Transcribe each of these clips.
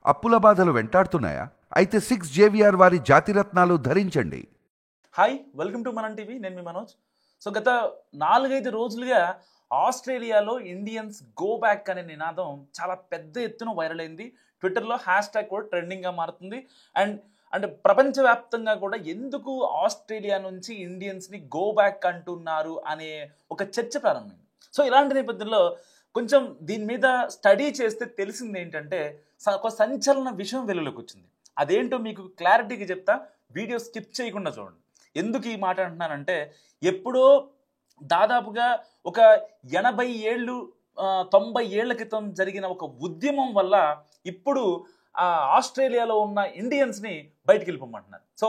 అప్పుల బాధలు వెంటాడుతున్నాయా? అయితే 6 జేవిఆర్ వారి జాతిరత్నాలు ధరించండి. హాయ్, వెల్కమ్ టు మనం టీవీ. నేను మీ మనోజ్. సో గత 4-5 రోజులుగా ఆస్ట్రేలియాలో ఇండియన్స్ గో బ్యాక్ అనే నినాదం చాలా పెద్ద ఎత్తున వైరల్ అయింది. ట్విట్టర్లో హ్యాష్ ట్యాగ్ కూడా ట్రెండింగ్గా మారుతుంది. అండ్ ప్రపంచవ్యాప్తంగా కూడా ఎందుకు ఆస్ట్రేలియా నుంచి ఇండియన్స్ని గో బ్యాక్ అంటున్నారు అనే ఒక చర్చ ప్రారంభమైంది. సో ఇలాంటి నేపథ్యంలో కొంచెం దీని మీద స్టడీ చేస్తే తెలిసింది ఏంటంటే ఒక సంచలన విషయం వెలుగులోకి వచ్చింది. అదేంటో మీకు క్లారిటీగా చెప్తా, వీడియో స్కిప్ చేయకుండా చూడండి. ఎందుకు ఈ మాట అంటున్నానంటే, ఎప్పుడో దాదాపుగా ఒక 80 ఏళ్ళు 90 ఏళ్ల క్రితం జరిగిన ఒక ఉద్యమం వల్ల ఇప్పుడు ఆస్ట్రేలియాలో ఉన్న ఇండియన్స్ని బయటికి వెళ్ళిపోమంటున్నారు. సో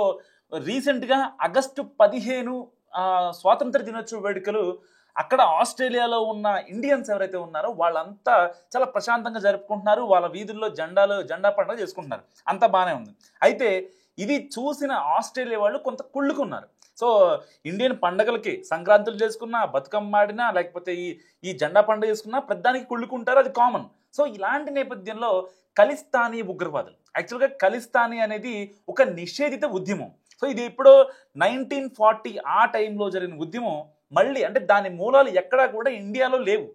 రీసెంట్గా ఆగస్టు 15 స్వాతంత్ర దినోత్సవ వేడుకలు అక్కడ ఆస్ట్రేలియాలో ఉన్న ఇండియన్స్ ఎవరైతే ఉన్నారో వాళ్ళంతా చాలా ప్రశాంతంగా జరుపుకుంటున్నారు. వాళ్ళ వీధుల్లో జెండా పండుగ చేసుకుంటున్నారు. అంతా బాగానే ఉంది. అయితే ఇది చూసిన ఆస్ట్రేలియా వాళ్ళు కొంత కుళ్ళుకున్నారు. సో ఇండియన్ పండుగలకి సంక్రాంతులు చేసుకున్నా, బతుకమ్మ ఆడినా, లేకపోతే ఈ జెండా పండుగ చేసుకున్నా ప్రతిదానికి కుళ్ళుకుంటారు, అది కామన్. సో ఇలాంటి నేపథ్యంలో ఖలిస్తానీ ఉగ్రవాదులు, యాక్చువల్గా ఖలిస్తానీ అనేది ఒక నిషేధిత ఉద్యమం. సో ఇది ఇప్పుడు 1940 ఆ టైంలో జరిగిన ఉద్యమం మళ్ళీ, అంటే దాని మూలాలు ఎక్కడా కూడా ఇండియాలో లేవు.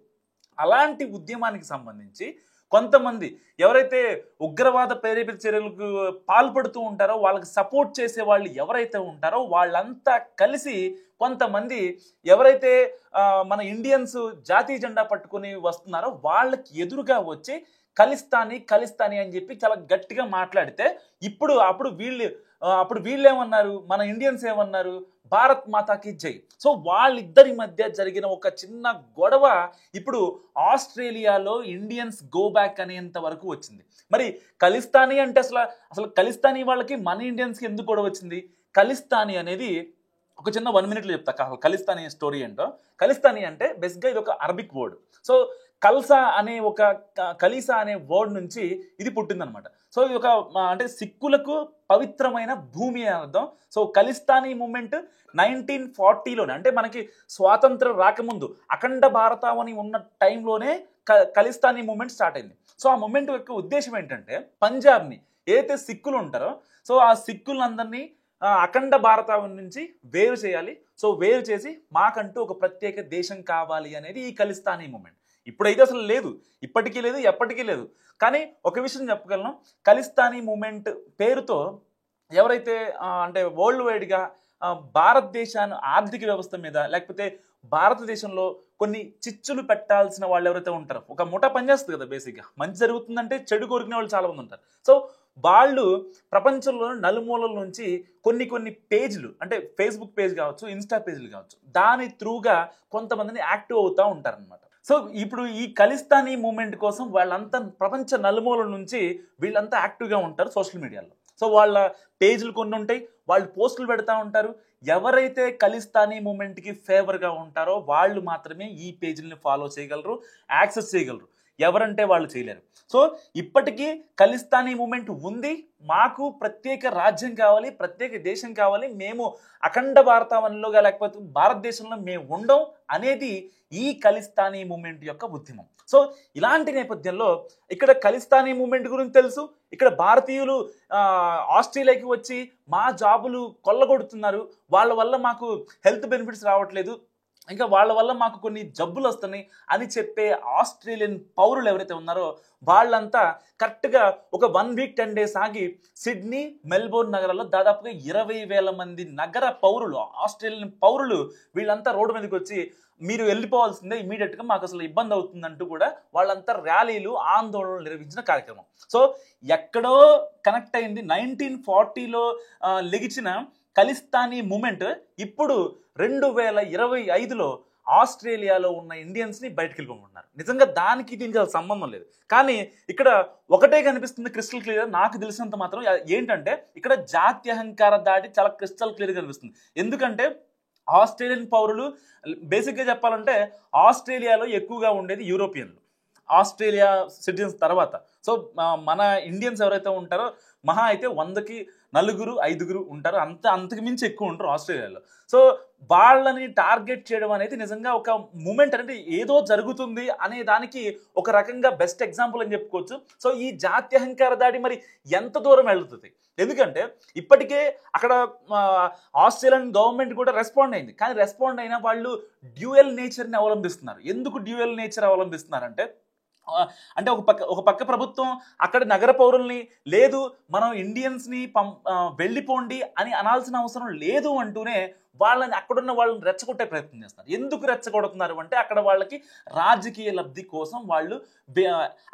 అలాంటి ఉద్యమానికి సంబంధించి కొంతమంది ఎవరైతే ఉగ్రవాద ప్రేరేపిత చర్యలకు పాల్పడుతూ ఉంటారో, వాళ్ళకి సపోర్ట్ చేసే వాళ్ళు ఎవరైతే ఉంటారో వాళ్ళంతా కలిసి కొంతమంది ఎవరైతే మన ఇండియన్స్ జాతీయ జెండా పట్టుకుని వస్తున్నారో వాళ్ళకి ఎదురుగా వచ్చి ఖలిస్తానీ అని చెప్పి చాలా గట్టిగా మాట్లాడితే అప్పుడు వీళ్ళు ఏమన్నారు, మన ఇండియన్స్ ఏమన్నారు, భారత్ మాతాకి జై. సో వాళ్ళిద్దరి మధ్య జరిగిన ఒక చిన్న గొడవ ఇప్పుడు ఆస్ట్రేలియాలో ఇండియన్స్ గో బ్యాక్ అనేంత వరకు వచ్చింది. మరి ఖలిస్తానీ అంటే అసలు ఖలిస్తానీ వాళ్ళకి మన ఇండియన్స్కి ఎందుకు గొడవ వచ్చింది? ఖలిస్తానీ అనేది ఒక చిన్న 1 మినిట్లో చెప్తా. ఖలిస్తానీ స్టోరీ ఏంటో. ఖలిస్తానీ అంటే బేసిక్గా ఇది ఒక అరబిక్ వర్డ్. సో ఖలీసా అనే వర్డ్ నుంచి ఇది పుట్టిందనమాట. సో ఇది ఒక అంటే సిక్కులకు పవిత్రమైన భూమి అని అర్థం. సో ఖలిస్తానీ మూమెంట్ 1940లోనే, అంటే మనకి స్వాతంత్రం రాకముందు అఖండ భారతావని ఉన్న టైంలోనే ఖలిస్తానీ మూమెంట్ స్టార్ట్ అయింది. సో ఆ మూమెంట్ యొక్క ఉద్దేశం ఏంటంటే, పంజాబ్ని ఏదైతే సిక్కులు ఉంటారో, సో ఆ సిక్కులందరినీ అఖండ భారతావని నుంచి వేరు చేయాలి. సో వేరు చేసి మాకంటూ ఒక ప్రత్యేక దేశం కావాలి అనేది ఈ ఖలిస్తానీ మూమెంట్. ఇప్పుడైతే అసలు లేదు, ఇప్పటికీ లేదు, ఎప్పటికీ లేదు. కానీ ఒక విషయం చెప్పగలను, ఖలిస్తానీ మూమెంట్ పేరుతో ఎవరైతే అంటే వరల్డ్ వైడ్గా భారతదేశాన్ని ఆర్థిక వ్యవస్థ మీద, లేకపోతే భారతదేశంలో కొన్ని చిచ్చులు పెట్టాల్సిన వాళ్ళు ఎవరైతే ఉంటారో, ఒక ముఠా పనిచేస్తుంది కదా బేసిక్గా. మంచి జరుగుతుందంటే చెడు కోరుకునే వాళ్ళు చాలామంది ఉంటారు. సో వాళ్ళు ప్రపంచంలో నలుమూలల నుంచి కొన్ని పేజీలు, అంటే ఫేస్బుక్ పేజ్ కావచ్చు, ఇన్స్టా పేజీలు కావచ్చు, దాని త్రూగా కొంతమందిని యాక్టివ్ అవుతూ ఉంటారనమాట. సో ఇప్పుడు ఈ ఖలిస్తానీ మూమెంట్ కోసం వాళ్ళంతా ప్రపంచ నలుమూలల నుంచి వీళ్ళంతా యాక్టివ్గా ఉంటారు సోషల్ మీడియాలో. సో వాళ్ళ పేజీలు కొన్ని ఉంటాయి, వాళ్ళు పోస్టులు పెడతా ఉంటారు. ఎవరైతే ఖలిస్తానీ మూమెంట్కి ఫేవర్గా ఉంటారో వాళ్ళు మాత్రమే ఈ పేజీలని ఫాలో చేయగలరు, యాక్సెస్ చేయగలరు. ఎవరంటే వాళ్ళు చేయలేరు. సో ఇప్పటికీ ఖలిస్తానీ మూమెంట్ ఉంది, మాకు ప్రత్యేక రాజ్యం కావాలి, ప్రత్యేక దేశం కావాలి, మేము అఖండ భారతావనిలోగా లేకపోతే భారతదేశంలో మేము ఉండం అనేది ఈ ఖలిస్తానీ మూమెంట్ యొక్క ఉద్యమం. సో ఇలాంటి నేపథ్యంలో ఇక్కడ ఖలిస్తానీ మూమెంట్ గురించి తెలుసు, ఇక్కడ భారతీయులు ఆస్ట్రేలియాకి వచ్చి మా జాబులు కొల్లగొడుతున్నారు, వాళ్ళ వల్ల మాకు హెల్త్ బెనిఫిట్స్ రావట్లేదు, ఇంకా వాళ్ళ వల్ల మాకు కొన్ని జబ్బులు వస్తున్నాయి అని చెప్పే ఆస్ట్రేలియన్ పౌరులు ఎవరైతే ఉన్నారో వాళ్ళంతా కరెక్ట్గా ఒక 1 వీక్ 10 డేస్ ఆగి సిడ్నీ, మెల్బోర్న్ నగరాల్లో దాదాపుగా 20,000 మంది నగర పౌరులు, ఆస్ట్రేలియన్ పౌరులు వీళ్ళంతా రోడ్డు మీదకి వచ్చి మీరు వెళ్ళిపోవాల్సిందే ఇమీడియట్గా, మాకు అసలు ఇబ్బంది అవుతుందంటూ కూడా వాళ్ళంతా ర్యాలీలు, ఆందోళనలు నిర్వహించిన కార్యక్రమం. సో ఎక్కడో కనెక్ట్ అయింది 1940లో లెగిచిన ఖలిస్తానీ మూమెంట్ ఇప్పుడు 2025లో ఆస్ట్రేలియాలో ఉన్న ఇండియన్స్ని బయటకు వెళ్ళిపోమంటున్నారు. నిజంగా దానికి దీనికి సంబంధం లేదు. కానీ ఇక్కడ ఒకటే కనిపిస్తుంది క్రిస్టల్ క్లియర్, నాకు తెలిసినంత మాత్రం ఏంటంటే ఇక్కడ జాత్యహంకార దాడి చాలా క్రిస్టల్ క్లియర్గా కనిపిస్తుంది. ఎందుకంటే ఆస్ట్రేలియన్ పౌరులు బేసిక్గా చెప్పాలంటే ఆస్ట్రేలియాలో ఎక్కువగా ఉండేది యూరోపియన్లు, ఆస్ట్రేలియా సిటిజన్స్ తర్వాత. సో మన ఇండియన్స్ ఎవరైతే ఉంటారో మహా అయితే 100కి 4 5 ఉంటారు, అంతకు మించి ఎక్కువ ఉంటారు ఆస్ట్రేలియాలో. సో వాళ్ళని టార్గెట్ చేయడం అనేది నిజంగా ఒక మూమెంట్ అనేది ఏదో జరుగుతుంది అనే దానికి ఒక రకంగా బెస్ట్ ఎగ్జాంపుల్ అని చెప్పుకోవచ్చు. సో ఈ జాత్యహంకార దాడి మరి ఎంత దూరం వెళ్తుంది? ఎందుకంటే ఇప్పటికే అక్కడ ఆస్ట్రేలియన్ గవర్నమెంట్ కూడా రెస్పాండ్ అయింది, కానీ రెస్పాండ్ అయినా వాళ్ళు డ్యూయల్ నేచర్ని అవలంబిస్తున్నారు. ఎందుకు డ్యూయల్ నేచర్ అవలంబిస్తున్నారంటే అంటే ఒక పక్క ప్రభుత్వం అక్కడ నగర పౌరుల్ని లేదు మనం ఇండియన్స్ని వెళ్ళిపోండి అని అనాల్సిన అవసరం లేదు అంటూనే వాళ్ళని అక్కడున్న వాళ్ళని రెచ్చగొట్టే ప్రయత్నం చేస్తున్నారు. ఎందుకు రెచ్చగొడుతున్నారు అంటే అక్కడ వాళ్ళకి రాజకీయ లబ్ధి కోసం వాళ్ళు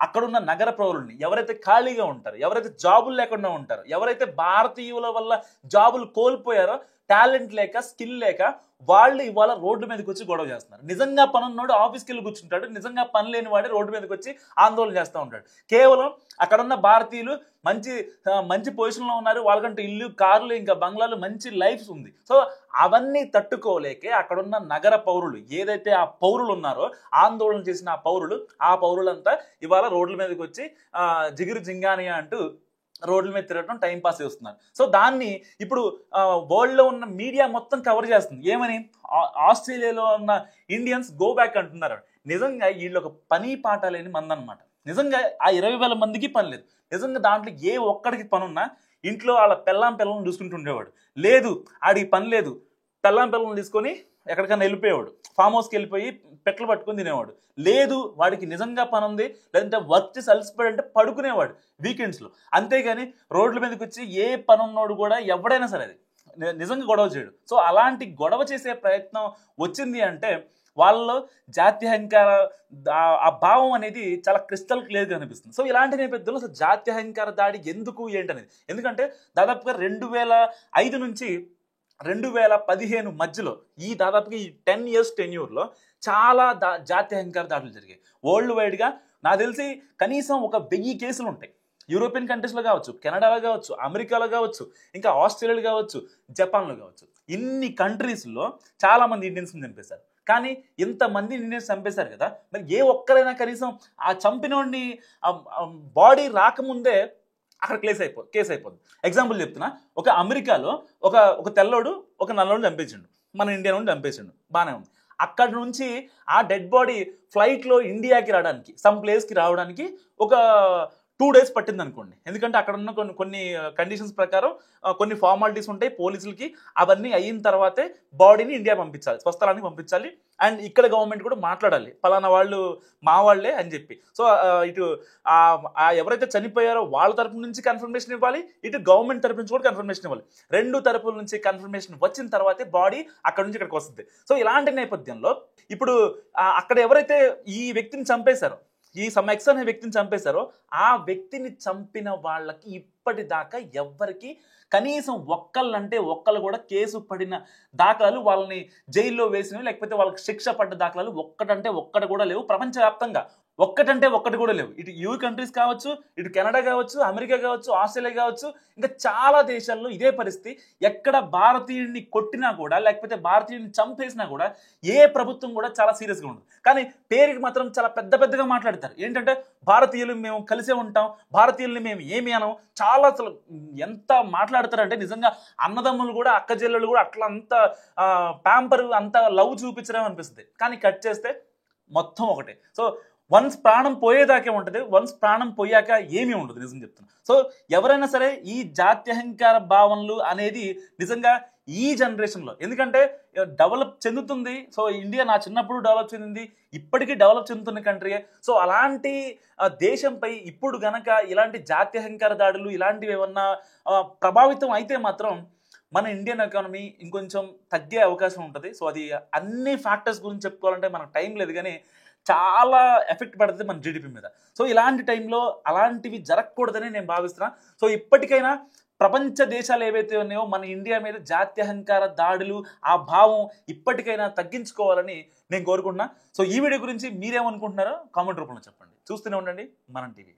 అక్కడున్న నగర పౌరుల్ని ఎవరైతే ఖాళీగా ఉంటారో, ఎవరైతే జాబులు లేకుండా ఉంటారో, ఎవరైతే భారతీయుల వల్ల జాబులు కోల్పోయారో, టాలెంట్ లేక స్కిల్ లేక వాళ్ళు ఇవాళ రోడ్డు మీదకి వచ్చి గొడవ చేస్తున్నారు. నిజంగా పనున్నోడు ఆఫీస్కి వెళ్ళి కూర్చుంటాడు, నిజంగా పని లేని వాడే రోడ్డు మీదకి వచ్చి ఆందోళన చేస్తూ ఉంటాడు. కేవలం అక్కడున్న భారతీయులు మంచి పొజిషన్లో ఉన్నారు, వాళ్ళకంటే ఇల్లు, కార్లు, ఇంకా బంగ్లాలు, మంచి లైఫ్స్ ఉంది. సో అవన్నీ తట్టుకోలేకే అక్కడున్న నగర పౌరులు ఏదైతే ఆ పౌరులు ఉన్నారో, ఆందోళన చేసిన ఆ పౌరులంతా ఇవాళ రోడ్ల మీదకి వచ్చి జిగిరి జింగానియా అంటూ రోడ్ల మీద తిరగడం, టైం పాస్ చేస్తున్నారు. సో దాన్ని ఇప్పుడు వరల్డ్లో ఉన్న మీడియా మొత్తం కవర్ చేస్తుంది. ఏమని? ఆస్ట్రేలియాలో ఉన్న ఇండియన్స్ గో బ్యాక్ అంటున్నారు. నిజంగా వీళ్ళు ఒక పని పాట లేని మంది అనమాట. నిజంగా ఆ 20,000 మందికి పని లేదు. నిజంగా దాంట్లో ఏ ఒక్కడికి పని ఉన్నా ఇంట్లో వాళ్ళ పిల్లని చూసుకుంటూ ఉండేవాడు. లేదు ఆడికి పని లేదు, పిల్లని తీసుకొని ఎక్కడికైనా వెళ్ళిపోయేవాడు, ఫామ్ హౌస్కి వెళ్ళిపోయి పెట్లు పట్టుకొని తినేవాడు. లేదు వాడికి నిజంగా పని ఉంది, లేదంటే వర్క్ చేసి అలసిపోయాడంటే పడుకునేవాడు వీకెండ్స్లో. అంతేగాని రోడ్ల మీదకి వచ్చి ఏ పని ఉన్నోడు కూడా ఎవడైనా సరే అది నిజంగా గొడవ చేయడు. సో అలాంటి గొడవ చేసే ప్రయత్నం వచ్చింది అంటే వాళ్ళలో జాత్యహంకార ఆ భావం అనేది చాలా క్రిస్టల్ క్లియర్గా కనిపిస్తుంది. సో ఇలాంటి నేపథ్యంలో అసలు జాత్యహంకార దాడి ఎందుకు ఏంటనేది, ఎందుకంటే దాదాపుగా 2005 నుంచి 2015 మధ్యలో దాదాపుగా ఈ 10 years టెన్యూర్లో చాలా జాత్యహంకార దాడులు జరిగాయి వరల్డ్ వైడ్గా. నాకు తెలిసి కనీసం ఒక 1000 కేసులు ఉంటాయి. యూరోపియన్ కంట్రీస్లో కావచ్చు, కెనడాలో కావచ్చు, అమెరికాలో కావచ్చు, ఇంకా ఆస్ట్రేలియాలో కావచ్చు, జపాన్లో కావచ్చు. ఇన్ని కంట్రీస్లో చాలామంది ఇండియన్స్ని చంపేశారు. కానీ ఇంతమంది ఇండియన్స్ చంపేశారు కదా, మరి ఏ ఒక్కరైనా కనీసం ఆ చంపినోడిని బాడీ రాకముందే అక్కడ కేసు అయిపోద్ది. ఎగ్జాంపుల్ చెప్తున్నా, ఒక అమెరికాలో ఒక తెల్లోడు ఒక నల్లోడు చంపేసిండు, మన ఇండియా నుండి చంపేసిండు, బాగానే ఉంది. అక్కడ నుంచి ఆ డెడ్ బాడీ ఫ్లైట్లో ఇండియాకి రావడానికి, సమ్ ప్లేస్కి రావడానికి ఒక 2 days పట్టింది అనుకోండి. ఎందుకంటే అక్కడ ఉన్న కొన్ని కండిషన్స్ ప్రకారం కొన్ని ఫార్మాలిటీస్ ఉంటాయి పోలీసులకి. అవన్నీ అయిన తర్వాతే బాడీని ఇండియా పంపించాలి, స్వస్థలానికి పంపించాలి. అండ్ ఇక్కడ గవర్నమెంట్ కూడా మాట్లాడాలి, పలానా వాళ్ళు మా వాళ్ళే అని చెప్పి. సో ఇటు ఎవరైతే చనిపోయారో వాళ్ళ తరపు నుంచి కన్ఫర్మేషన్ ఇవ్వాలి, ఇటు గవర్నమెంట్ తరపు నుంచి కూడా కన్ఫర్మేషన్ ఇవ్వాలి. 2 తరపుల నుంచి కన్ఫర్మేషన్ వచ్చిన తర్వాతే బాడీ అక్కడ నుంచి ఇక్కడికి వస్తుంది. సో ఇలాంటి నేపథ్యంలో ఇప్పుడు అక్కడ ఎవరైతే ఈ వ్యక్తిని చంపేశారో, ఈ ఎక్స్ అనే వ్యక్తిని చంపేశారో, ఆ వ్యక్తిని చంపిన వాళ్ళకి ఇప్పటిదాకా ఎవ్వరికి కనీసం ఒక్కళ్ళు కూడా కేసు పడిన దాఖలాలు, వాళ్ళని జైల్లో వేసినవి, లేకపోతే వాళ్ళకి శిక్ష పడ్డ దాఖలాలు ఒక్కటి కూడా లేవు ప్రపంచవ్యాప్తంగా. ఒక్కటి కూడా లేవు. ఇటు యూ కంట్రీస్ కావచ్చు, ఇటు కెనడా కావచ్చు, అమెరికా కావచ్చు, ఆస్ట్రేలియా కావచ్చు, ఇంకా చాలా దేశాల్లో ఇదే పరిస్థితి. ఎక్కడ భారతీయుడిని కొట్టినా కూడా, లేకపోతే భారతీయుడిని చంపేసినా కూడా ఏ ప్రభుత్వం కూడా చాలా సీరియస్గా ఉండదు. కానీ పేరుకి మాత్రం చాలా పెద్దగా మాట్లాడతారు. ఏంటంటే భారతీయులు మేము కలిసే ఉంటాం, భారతీయుల్ని మేము ఏమి అనం, చాలా అసలు ఎంత మాట్లాడతారంటే నిజంగా అన్నదమ్ములు కూడా, అక్క చెల్లెళ్ళు కూడా అట్లా అంత ప్యాంపర్, అంత లవ్ చూపించడం అనిపిస్తుంది. కానీ కట్ చేస్తే మొత్తం ఒకటే. సో వన్స్ ప్రాణం పోయేదాకే ఉంటుంది, వన్స్ ప్రాణం పోయాక ఏమీ ఉండదు, నిజం చెప్తున్నా. సో ఎవరైనా సరే ఈ జాత్యహంకార భావనలు అనేది నిజంగా ఈ జనరేషన్లో, ఎందుకంటే డెవలప్ చెందుతుంది. సో ఇండియా నా చిన్నప్పుడు డెవలప్ చెందింది, ఇప్పటికీ డెవలప్ చెందుతున్న కంట్రీయే. సో అలాంటి దేశంపై ఇప్పుడు గనక ఇలాంటి జాత్యహంకార దాడులు ఇలాంటివి ఏమన్నా ప్రభావితం అయితే మాత్రం మన ఇండియన్ ఎకానమీ ఇంకొంచెం తగ్గే అవకాశం ఉంటుంది. సో అది అన్ని ఫ్యాక్టర్స్ గురించి చెప్పుకోవాలంటే మనకు టైం లేదు, కానీ చాలా ఎఫెక్ట్ పడుతుంది మన జీడిపి మీద. సో ఇలాంటి టైంలో అలాంటివి జరగకూడదని నేను భావిస్తున్నా. సో ఇప్పటికైనా ప్రపంచ దేశాలు ఏవైతే ఉన్నాయో మన ఇండియా మీద జాత్యహంకార దాడులు, ఆ భావం ఇప్పటికైనా తగ్గించుకోవాలని నేను కోరుకుంటున్నా. సో ఈ వీడియో గురించి మీరేమనుకుంటున్నారో కామెంట్ రూపంలో చెప్పండి. చూస్తూనే ఉండండి మనం టీవీ.